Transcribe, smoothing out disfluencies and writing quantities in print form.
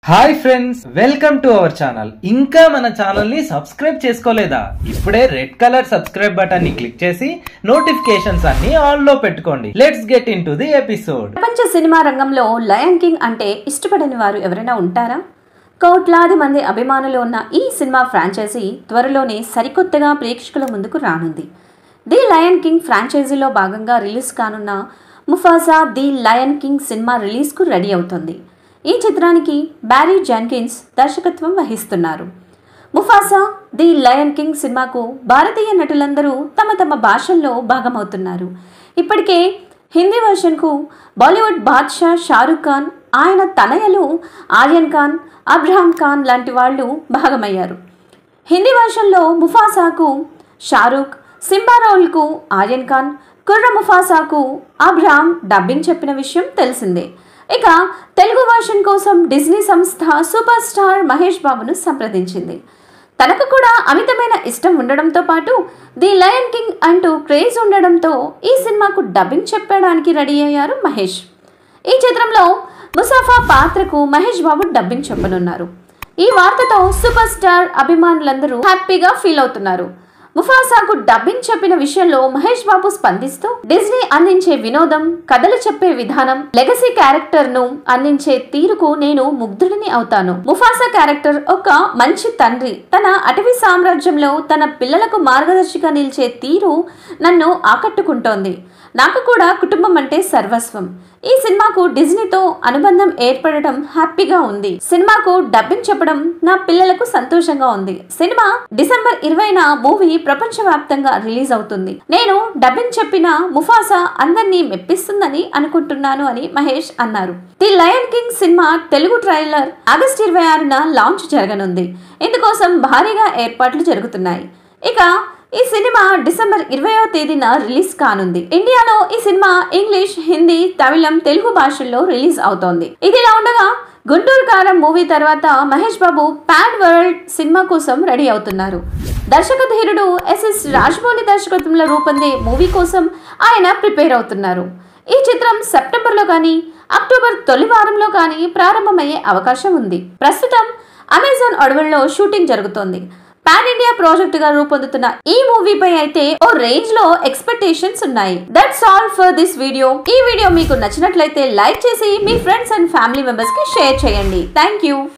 Hi friends, welcome to our channel. ఇంకా మన channel ని సబ్స్క్రైబ్ చేసుకోలేదా? ఇప్పుడే రెడ్ కలర్ సబ్స్క్రైబ్ బటన్ ని క్లిక్ చేసి నోటిఫికేషన్స్ అన్ని ఆన్ లో పెట్టుకోండి. Let's get into the episode. ప్రపంచ సినిమా రంగంలో లయన్ కింగ్ అంటే ఇష్టపడని వారు ఎవరైనా ఉంటారా? కోట్లాది మంది అభిమానులు ఉన్న ఈ సినిమా ఫ్రాంచైజీ త్వరలోనే సరికొత్తగా ప్రేక్షకుల ముందుకు రానుంది. ది లయన్ కింగ్ ఫ్రాంచైజీలో భాగంగా రిలీజ్ కానున్న ముఫాసా ది లయన్ కింగ్ సినిమా రిలీజ్కు రెడీ అవుతుంది. ఈ చిత్రానికి బ్యారీ జెన్కిన్స్ దర్శకత్వం వహిస్తున్నారు. ముఫాసా ది లయన్ కింగ్ సినిమాకు భారతీయ నటులందరూ తమ తమ భాషల్లో భాగమవుతున్నారు. ఇప్పటికే హిందీ వర్షన్కు బాలీవుడ్ బాద్షా షారూక్ ఖాన్, ఆయన తనయలు ఆర్యన్ ఖాన్, అబ్రహాం ఖాన్ లాంటి వాళ్ళు భాగమయ్యారు. హిందీ వర్షన్లో ముఫాసాకు షారూక్, సింబా రోల్కు ఆర్యన్ ఖాన్, కుర్ర ముఫాసాకు అబ్రహాం డబ్బింగ్ చెప్పిన విషయం తెలిసిందే. ఇక తెలుగు వర్షన్ కోసం డిజ్నీ సంస్థ సూపర్ స్టార్ మహేష్ బాబును సంప్రదించింది. తనకు కూడా అమితమైన ఇష్టం ఉండడంతో పాటు ది లయన్ కింగ్ అంటూ క్రేజ్ ఉండడంతో ఈ సినిమాకు డబ్బింగ్ చెప్పడానికి రెడీ అయ్యారు మహేష్. ఈ చిత్రంలో ముసాఫా పాత్రకు మహేష్ బాబు డబ్బింగ్ చెప్పనున్నారు. ఈ వార్తతో సూపర్ స్టార్ అభిమానులందరూ హ్యాపీగా ఫీల్ అవుతున్నారు. ముఫాసాకు డబ్బింగ్ చెప్పిన విషయంలో మహేష్ బాబు స్పందిస్తూ, డిజ్నీ అందించే వినోదం, కథలు చెప్పే విధానం, లెగసీ క్యారెక్టర్ ను అందించే తీరుకు నేను ముగ్ధుడిని అవుతాను. ముఫాసా క్యారెక్టర్ ఒక మంచి తండ్రి తన అటవీ సామ్రాజ్యంలో తన పిల్లలకు మార్గదర్శిగా నిలిచే తీరు నన్ను ఆకట్టుకుంటోంది. నాకు కూడా కుటుంబం అంటే సర్వస్వం. ఈ సినిమాకు డిజ్నీతో అనుబంధం ఏర్పడడం హ్యాపీగా ఉంది. సినిమాకు డబ్బింగ్ చెప్పడం నా పిల్లలకు సంతోషంగా ఉంది. సినిమా డిసెంబర్ 20న మూవీ ప్రపంచవ్యాప్తంగా రిలీజ్ అవుతుంది. నేను డబ్బింగ్ చెప్పిన ముఫాసా అందరినీ మెప్పిస్తుందని అనుకుంటున్నాను అని మహేష్ అన్నారు. ది లయన్ కింగ్ సినిమా తెలుగు ట్రైలర్ ఆగస్టు 26న లాంచ్ జరగనుంది. ఇందుకోసం భారీగా ఏర్పాట్లు జరుగుతున్నాయి. ఇక ఈ సినిమా డిసెంబర్ 20వ తేదీన రిలీజ్ కానుంది. ఇండియాలో ఈ సినిమా ఇంగ్లీష్, హిందీ, తమిళం, తెలుగు భాషల్లో రిలీజ్ అవుతోంది. ఇదిలా ఉండగా గుంటూరు కారం మూవీ తర్వాత Mahesh Babu pan world cinema కోసం రెడీ అవుతున్నారు. దర్శక ధీరుడు ఎస్ఎస్ రాజమౌళి దర్శకత్వంలో రూపొందే మూవీ కోసం ఆయన ప్రిపేర్ అవుతున్నారు. ఈ చిత్రం సెప్టెంబర్లో కానీ అక్టోబర్ తొలి వారంలో కానీ ప్రారంభమయ్యే అవకాశం ఉంది. ప్రస్తుతం అమెజాన్ అడవుల్లో షూటింగ్ జరుగుతోంది. పాన్ ఇండియా ప్రాజెక్ట్ గా రూపొందుతున్న ఈ మూవీపై అయితే ఓ రేంజ్ లో ఎక్స్పెక్టేషన్స్ ఉన్నాయి. That's all for this video. ఈ వీడియో మీకు నచ్చినట్లయితే లైక్ చేసి మీ ఫ్రెండ్స్ అండ్ ఫ్యామిలీ మెంబర్స్ కి షేర్ చేయండి. Thank you.